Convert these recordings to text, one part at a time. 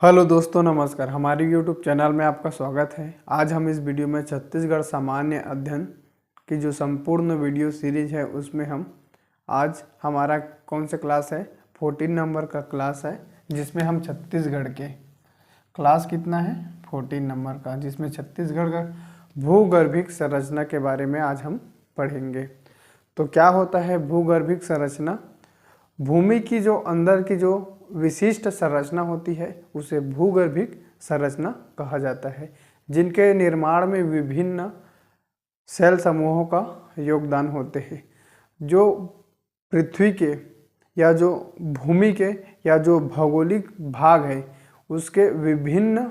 Hello दोस्तों, नमस्कार। हमारे यूट्यूब चैनल में आपका स्वागत है। आज हम इस वीडियो में छत्तीसगढ़ सामान्य अध्ययन की जो संपूर्ण वीडियो सीरीज है उसमें हम आज हमारा कौन सा क्लास है 14 नंबर का क्लास है, जिसमें हम छत्तीसगढ़ के क्लास कितना है 14 नंबर का, जिसमें छत्तीसगढ़ का भूगर्भिक संरचना के बारे में आज हम पढ़ेंगे। तो क्या होता है भूगर्भिक संरचना? भूमि की जो अंदर की जो विशिष्ट संरचना होती है उसे भूगर्भिक संरचना कहा जाता है, जिनके निर्माण में विभिन्न सेल समूहों का योगदान होते हैं। जो पृथ्वी के या जो भूमि के या जो भौगोलिक भाग है उसके विभिन्न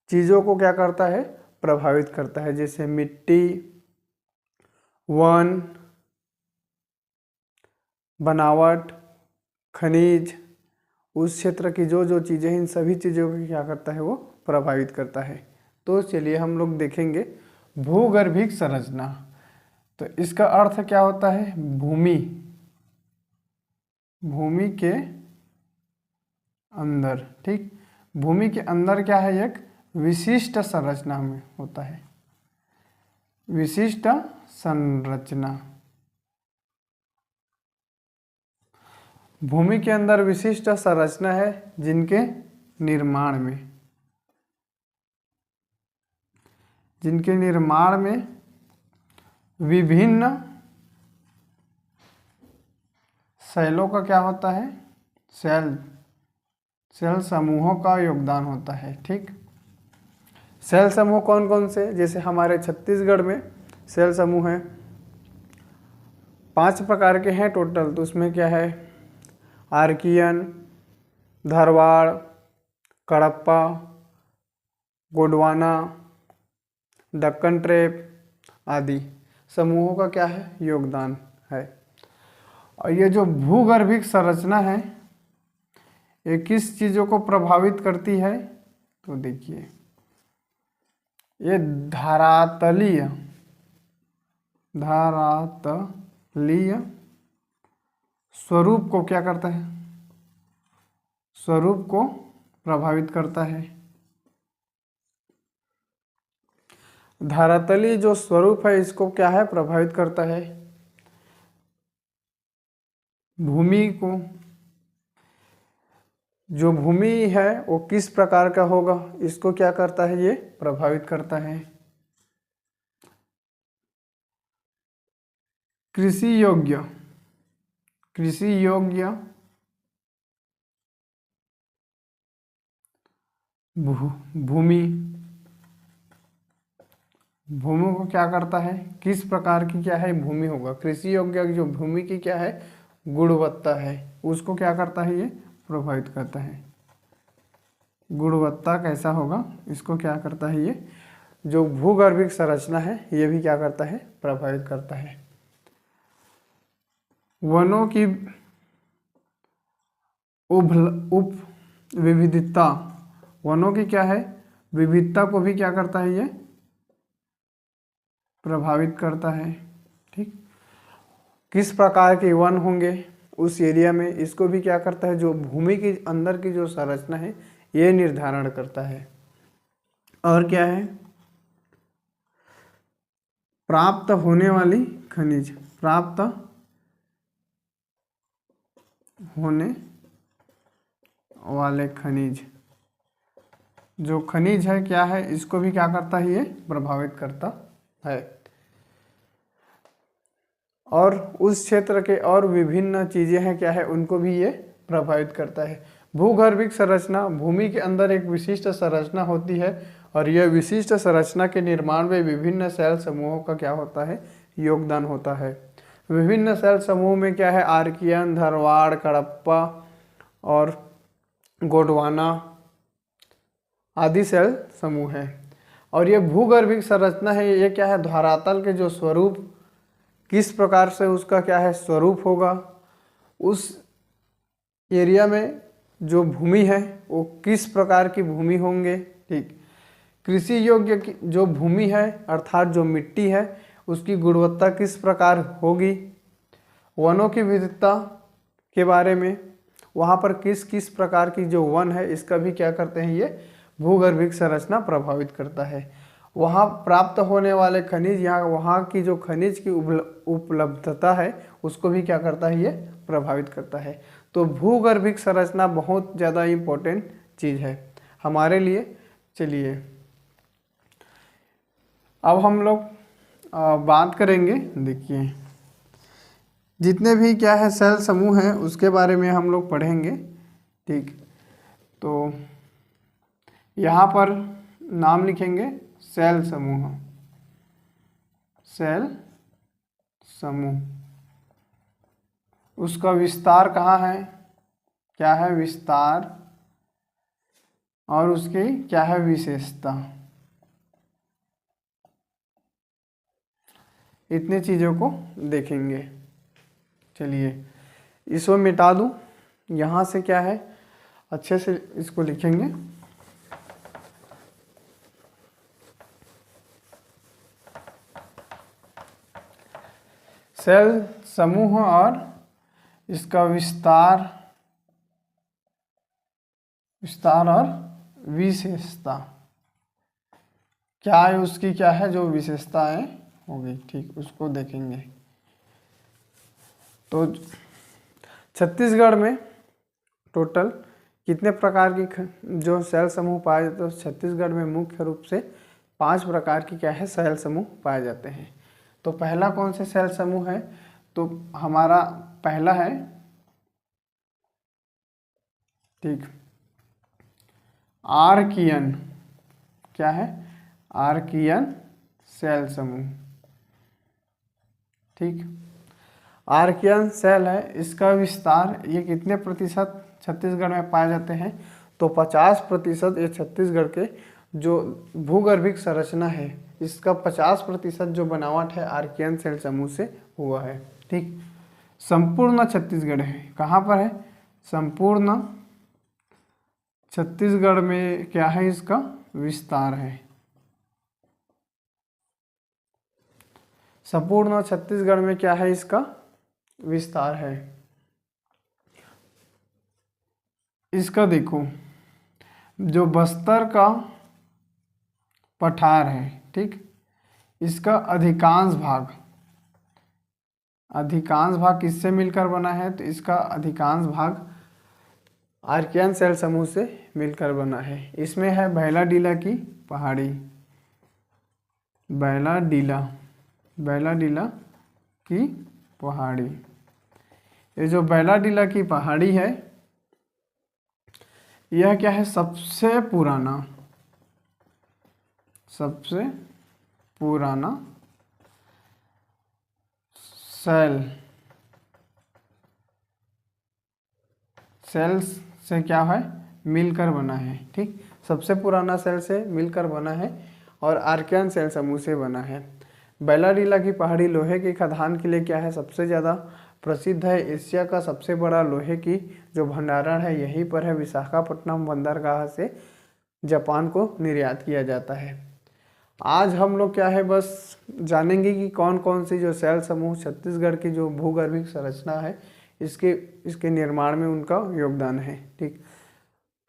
चीज़ों को क्या करता है, प्रभावित करता है। जैसे मिट्टी, वन, बनावट, खनिज, उस क्षेत्र की जो जो चीज़ें हैं इन सभी चीज़ों को क्या करता है, वो प्रभावित करता है। तो चलिए हम लोग देखेंगे भूगर्भिक संरचना। तो इसका अर्थ क्या होता है? भूमि के अंदर, ठीक। भूमि के अंदर क्या है, एक विशिष्ट संरचना में होता है, विशिष्ट संरचना। भूमि के अंदर विशिष्ट संरचना है जिनके निर्माण में विभिन्न सेलों का क्या होता है, सेल समूहों का योगदान होता है, ठीक। सेल समूह कौन कौन से? जैसे हमारे छत्तीसगढ़ में सेल समूह हैं 5 प्रकार के हैं टोटल। तो उसमें क्या है, आर्कियन, धारवाड़, कडप्पा, गोंडवाना, दक्कन ट्रेप आदि समूहों का क्या है, योगदान है। और ये जो भूगर्भिक संरचना है ये किस चीज़ों को प्रभावित करती है? तो देखिए, ये धरातलीय स्वरूप को क्या करता है, स्वरूप को प्रभावित करता है। धरातलीय जो स्वरूप है इसको क्या है, प्रभावित करता है। भूमि को, जो भूमि है वो किस प्रकार का होगा इसको क्या करता है, ये प्रभावित करता है। कृषि योग्य भूमि को क्या करता है, किस प्रकार की क्या है भूमि होगा। कृषि योग्य जो भूमि की क्या है, गुणवत्ता है, उसको क्या करता है, ये प्रभावित करता है। गुणवत्ता कैसा होगा इसको क्या करता है, ये जो भूगर्भिक संरचना है ये भी क्या करता है, प्रभावित करता है। वनों की उप विविधता, वनों की क्या है, विविधता को भी क्या करता है, ये प्रभावित करता है, ठीक। किस प्रकार के वन होंगे उस एरिया में, इसको भी क्या करता है, जो भूमि के अंदर की जो संरचना है ये निर्धारण करता है। और क्या है, प्राप्त होने वाली खनिज, प्राप्त होने वाले खनिज, जो खनिज है क्या है, इसको भी क्या करता है, ये प्रभावित करता है। और उस क्षेत्र के और विभिन्न चीज़ें हैं क्या है, उनको भी ये प्रभावित करता है। भूगर्भिक संरचना, भूमि के अंदर एक विशिष्ट संरचना होती है और यह विशिष्ट संरचना के निर्माण में विभिन्न सेल समूहों का क्या होता है, योगदान होता है। विभिन्न सेल समूह में क्या है, आर्कियन, धारवाड़, कडप्पा और गोंडवाना आदि सेल समूह है। और ये भूगर्भिक संरचना है, ये क्या है, धरातल के जो स्वरूप, किस प्रकार से उसका क्या है स्वरूप होगा, उस एरिया में जो भूमि है वो किस प्रकार की भूमि होंगे, ठीक। कृषि योग्य जो भूमि है अर्थात जो मिट्टी है उसकी गुणवत्ता किस प्रकार होगी। वनों की विविधता के बारे में, वहाँ पर किस किस प्रकार की जो वन है इसका भी क्या करते हैं, ये भूगर्भिक संरचना प्रभावित करता है। वहाँ प्राप्त होने वाले खनिज या वहाँ की जो खनिज की उपलब्धता है उसको भी क्या करता है, ये प्रभावित करता है। तो भूगर्भिक संरचना बहुत ज़्यादा इम्पोर्टेंट चीज़ है हमारे लिए। चलिए अब हम लोग बात करेंगे, देखिए जितने भी क्या है सेल समूह हैं उसके बारे में हम लोग पढ़ेंगे। ठीक, तो यहाँ पर नाम लिखेंगे सेल समूह, सेल समूह, उसका विस्तार कहाँ है, क्या है विस्तार, और उसकी क्या है विशेषता, इतने चीज़ों को देखेंगे। चलिए इसको मिटा दूँ, यहाँ से क्या है अच्छे से इसको लिखेंगे। सेल समूह और इसका विस्तार और विशेषता, क्या है उसकी, क्या है जो विशेषताएं होगी, ठीक उसको देखेंगे। तो छत्तीसगढ़ में टोटल कितने प्रकार की जो सेल समूह पाए जाते हैं, तो छत्तीसगढ़ में मुख्य रूप से 5 प्रकार की क्या है सेल समूह पाए जाते हैं। तो पहला कौन से सेल समूह है, तो हमारा पहला है, ठीक, आर्कियन, क्या है आर्कियन सेल समूह। ठीक, आर्कियन सेल है, इसका विस्तार ये कितने प्रतिशत छत्तीसगढ़ में पाए जाते हैं, तो 50% ये छत्तीसगढ़ के जो भूगर्भिक संरचना है इसका 50% जो बनावट है आर्कियन सेल समूह से हुआ है। ठीक, संपूर्ण छत्तीसगढ़ है, कहाँ पर है, संपूर्ण छत्तीसगढ़ में क्या है इसका विस्तार है, संपूर्ण छत्तीसगढ़ में क्या है इसका विस्तार है। इसका देखो जो बस्तर का पठार है, ठीक, इसका अधिकांश भाग किससे मिलकर बना है, तो इसका अधिकांश भाग आर्कियन सेल समूह से मिलकर बना है। इसमें है बैलाडीला की पहाड़ी, बैलाडीला की पहाड़ी, ये जो बैलाडीला की पहाड़ी है यह क्या है सबसे पुराना सेल्स से क्या है मिलकर बना है। ठीक, सबसे पुराना सेल से मिलकर बना है और आर्कियन सेल समूह से बना है। बैलाडीला की पहाड़ी लोहे की खदान के लिए क्या है सबसे ज़्यादा प्रसिद्ध है। एशिया का सबसे बड़ा लोहे की जो भंडारण है यहीं पर है। विशाखापट्टनम बंदरगाह से जापान को निर्यात किया जाता है। आज हम लोग क्या है बस जानेंगे कि कौन कौन सी जो सेल समूह छत्तीसगढ़ की जो भूगर्भिक संरचना है इसके निर्माण में उनका योगदान है। ठीक,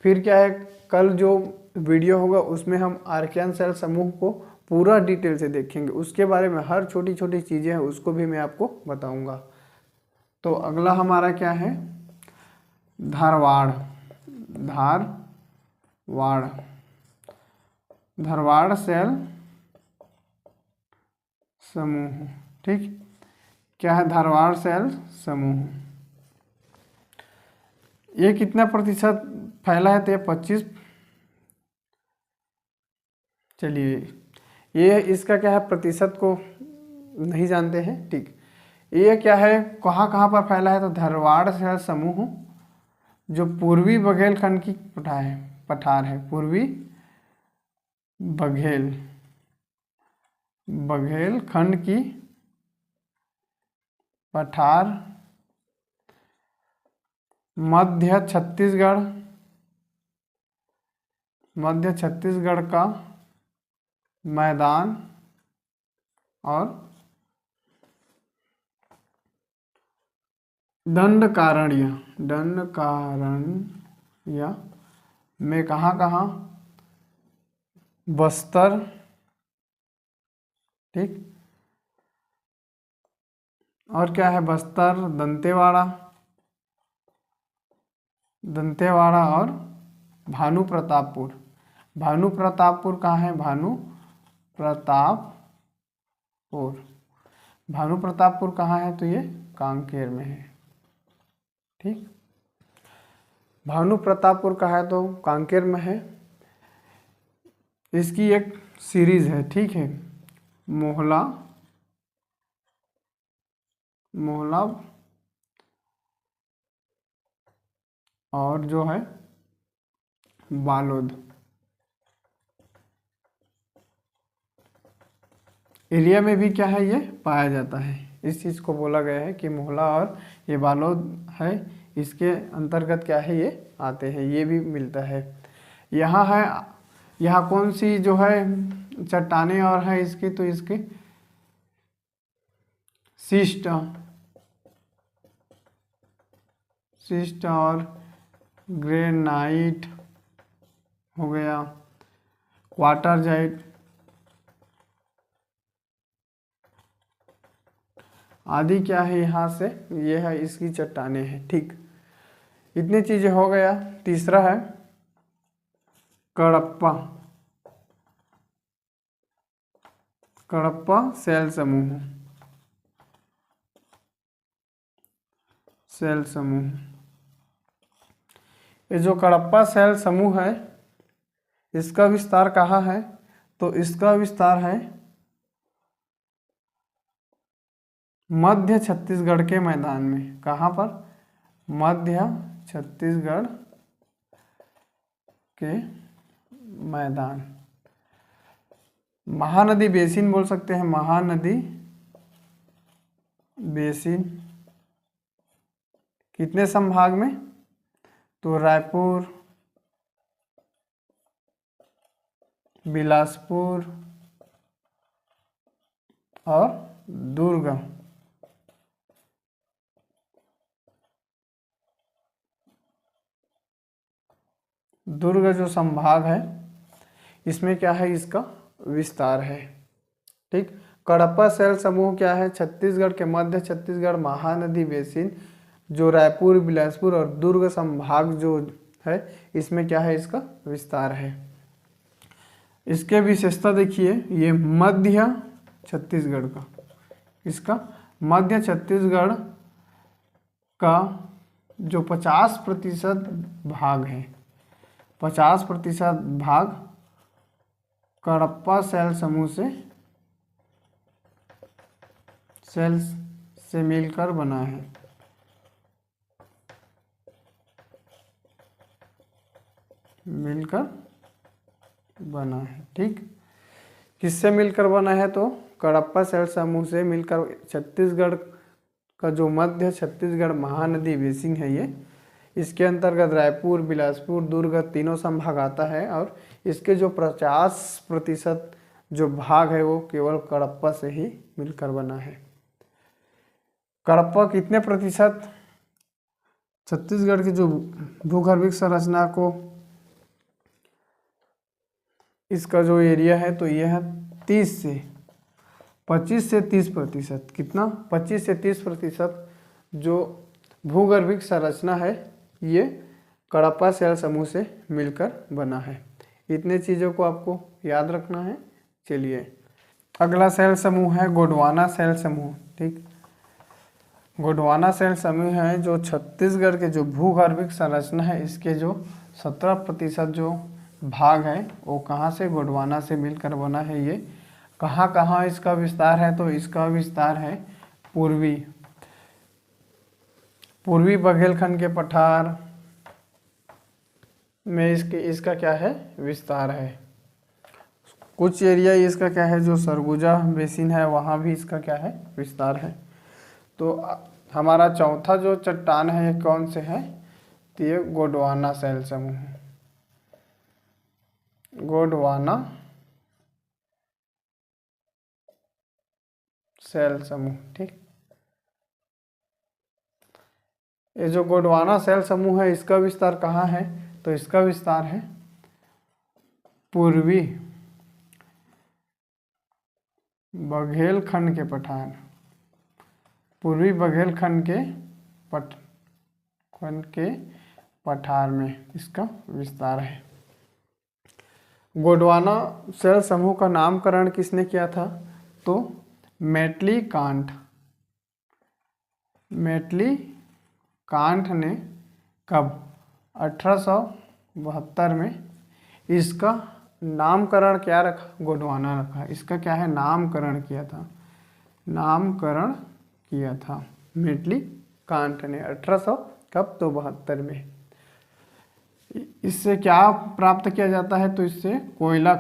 फिर क्या है कल जो वीडियो होगा उसमें हम आर्कियन सेल समूह को पूरा डिटेल से देखेंगे, उसके बारे में हर छोटी छोटी चीज़ें हैं उसको भी मैं आपको बताऊंगा। तो अगला हमारा क्या है धारवाड़ सेल समूह। ठीक, क्या है धारवाड़ सेल समूह, ये कितना प्रतिशत फैला है, तो ये 25। चलिए ये इसका क्या है प्रतिशत को नहीं जानते हैं। ठीक, ये क्या है कहाँ कहाँ पर फैला है, तो धारवाड़ सेल समूह जो पूर्वी बघेलखंड की पठार है, पूर्वी बघेलखंड की पठार, मध्य छत्तीसगढ़ का मैदान और दंडकारण्य, दंडकारण्य में कहाँ कहाँ, बस्तर, ठीक, और क्या है, बस्तर, दंतेवाड़ा, दंतेवाड़ा और भानु प्रतापपुर। भानु प्रतापपुर कहाँ है, भानु प्रतापपुर, भानु प्रतापपुर कहाँ है, तो ये कांकेर में है, ठीक। भानु प्रतापपुर कहाँ है, तो कांकेर में है। इसकी एक सीरीज है, ठीक है, मोहला, मोहला और जो है बालोद। एरिया में भी क्या है, ये पाया जाता है। इस चीज़ को बोला गया है कि मोहला और ये बालोद है, इसके अंतर्गत क्या है, ये आते हैं, ये भी मिलता है। यहाँ है, यहाँ कौन सी जो है चट्टानें और है इसकी, तो इसकी शिष्ट, शिष्ट और ग्रेनाइट हो गया, क्वार्टरजाइट आदि क्या है, यहाँ से ये है, इसकी चट्टानें हैं, ठीक। इतनी चीजें हो गया। तीसरा है कडप्पा, कडप्पा शैल समूह, शैल समूह। ये जो कडप्पा शैल समूह है, इसका विस्तार कहाँ है, तो इसका विस्तार है मध्य छत्तीसगढ़ के मैदान में। कहाँ पर, मध्य छत्तीसगढ़ के मैदान। महानदी बेसिन बोल सकते हैं, महानदी बेसिन कितने संभाग में, तो रायपुर, बिलासपुर और दुर्ग। दुर्ग जो संभाग है, इसमें क्या है, इसका विस्तार है, ठीक। कडप्पा शैल समूह क्या है, छत्तीसगढ़ के मध्य छत्तीसगढ़ महानदी बेसिन, जो रायपुर, बिलासपुर और दुर्ग संभाग जो है, इसमें क्या है, इसका विस्तार है। इसके विशेषता देखिए, ये मध्य छत्तीसगढ़ का, इसका मध्य छत्तीसगढ़ का जो 50% भाग है, 50% भाग कडप्पा शैल समूह से मिलकर बना है। मिलकर बना है, ठीक। किससे मिलकर बना है, तो कडप्पा शैल समूह से मिलकर छत्तीसगढ़ का जो मध्य छत्तीसगढ़ महानदी बेसिन है, ये इसके अंतर्गत रायपुर, बिलासपुर, दुर्ग तीनों संभाग आता है, और इसके जो 50% जो भाग है, वो केवल कडप्पा से ही मिलकर बना है। कडप्पा कितने प्रतिशत छत्तीसगढ़ की जो भूगर्भिक संरचना को, इसका जो एरिया है, तो यह है 25 से 30%। कितना, 25 से 30% जो भूगर्भिक संरचना है, ये कडप्पा शैल समूह से मिलकर बना है। इतने चीज़ों को आपको याद रखना है। चलिए, अगला शैल समूह है गोंडवाना शैल समूह, ठीक। गोंडवाना शैल समूह है जो छत्तीसगढ़ के जो भूगर्भिक संरचना है, इसके जो 17% जो भाग है, वो कहाँ से, गोंडवाना से मिलकर बना है। ये कहाँ कहाँ इसका विस्तार है, तो इसका विस्तार है पूर्वी बघेलखंड के पठार में इसका क्या है, विस्तार है। कुछ एरिया इसका क्या है, जो सरगुजा बेसिन है, वहाँ भी इसका क्या है, विस्तार है। तो हमारा चौथा जो चट्टान है, ये कौन से है, तो ये गोंडवाना शैल समूह है, गोंडवाना शैल समूह, ठीक। ये जो गोंडवाना सेल समूह है इसका विस्तार कहाँ है, तो इसका विस्तार है पूर्वी बघेलखंड के पठार, पूर्वी बघेलखंड के पठार में इसका विस्तार है। गोंडवाना सेल समूह का नामकरण किसने किया था, तो मेटली कांट ने कब 1872 में इसका नामकरण क्या रखा, गोंडवाना रखा। इसका क्या है, नामकरण किया था मेटली कांट ने 1872 में। इससे क्या प्राप्त किया जाता है, तो इससे कोयला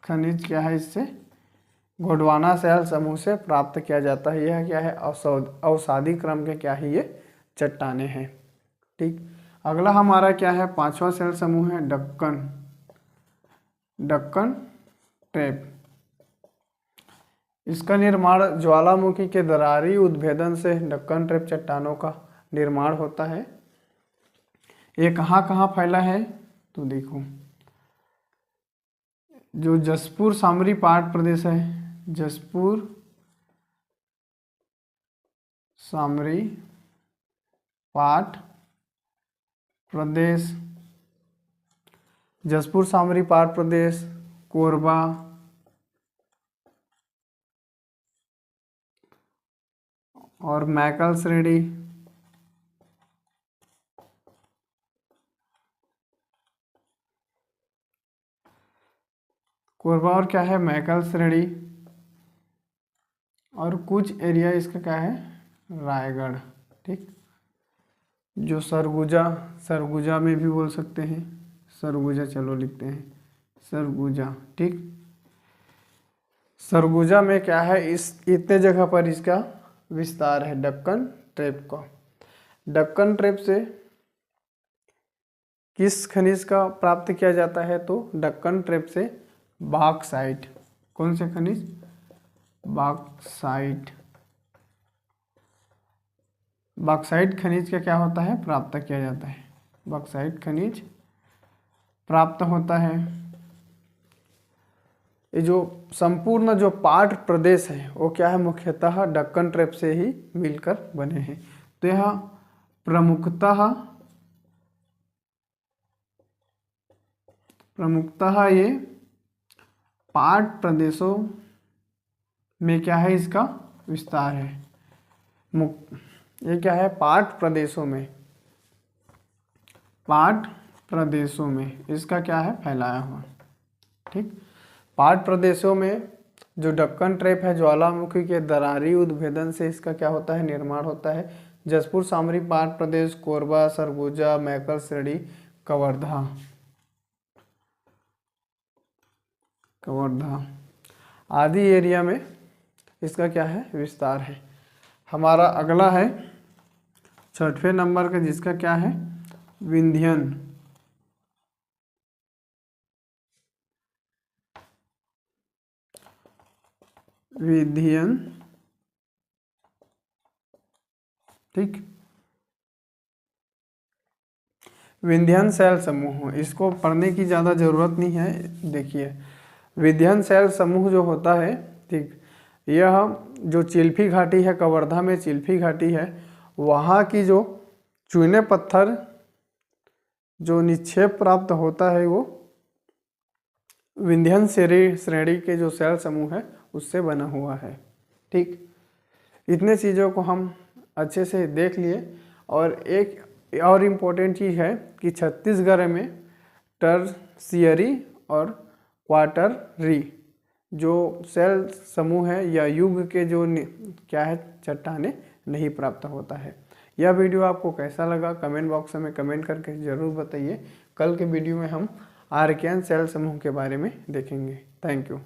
खनिज क्या है, इससे गोंडवाना सेल समूह से प्राप्त किया जाता है। यह क्या है, अवसादी क्रम के क्या है, ये चट्टानें हैं। ठीक, अगला हमारा क्या है, 5वां सेल समूह है डक्कन ट्रेप। इसका निर्माण ज्वालामुखी के दरारी उद्भेदन से डक्कन ट्रेप चट्टानों का निर्माण होता है। ये कहाँ कहाँ फैला है, तो देखो जो जसपुर सामरी पाट प्रदेश है, जसपुर सामरी पाट प्रदेश, कोरबा और मैकल श्रेणी, कोरबा और क्या है, मैकल श्रेणी, और कुछ एरिया इसका क्या है, रायगढ़। ठीक, जो सरगुजा में भी बोल सकते हैं, सरगुजा, चलो लिखते हैं सरगुजा। ठीक, सरगुजा में क्या है, इस इतने जगह पर इसका विस्तार है डक्कन ट्रेप का। डक्कन ट्रेप से किस खनिज का प्राप्त किया जाता है, तो डक्कन ट्रेप से बॉक्साइट। कौन से खनिज, बॉक्साइट खनिज का क्या होता है, प्राप्त किया जाता है। बॉक्साइट खनिज प्राप्त होता है। ये जो संपूर्ण जो पाट प्रदेश है वो क्या है, मुख्यतः डक्कन ट्रेप से ही मिलकर बने हैं। तो यह प्रमुखतः ये पाट प्रदेशों में क्या है, इसका विस्तार है। ये क्या है, पाट प्रदेशों में इसका क्या है, फैलाया हुआ। ठीक, पाट प्रदेशों में जो डक्कन ट्रेप है ज्वालामुखी के दरारी उद्भेदन से इसका क्या होता है, निर्माण होता है। जसपुर सामरी पाट प्रदेश, कोरबा, सरगुजा, मैकल श्रेणी, कवर्धा आदि एरिया में इसका क्या है, विस्तार है। हमारा अगला है 6वें नंबर का, जिसका क्या है, विंध्यन। ठीक, विंध्यन सेल समूह, इसको पढ़ने की ज़्यादा ज़रूरत नहीं है। देखिए विंध्यन सेल समूह जो होता है, ठीक, यह जो चिल्फी घाटी है, कवर्धा में चिल्फी घाटी है, वहाँ की जो चूने पत्थर जो निक्षेप प्राप्त होता है वो विंध्यन श्रेणी के जो सेल समूह है उससे बना हुआ है। ठीक, इतने चीज़ों को हम अच्छे से देख लिए। और एक और इम्पोर्टेंट चीज़ है कि छत्तीसगढ़ में टर्शियरी और क्वार्टररी जो सेल समूह है या युग के जो क्या है, चट्टानें नहीं प्राप्त होता है। यह वीडियो आपको कैसा लगा, कमेंट बॉक्स में कमेंट करके ज़रूर बताइए। कल के वीडियो में हम आर्कियन सेल समूह के बारे में देखेंगे। Thank you.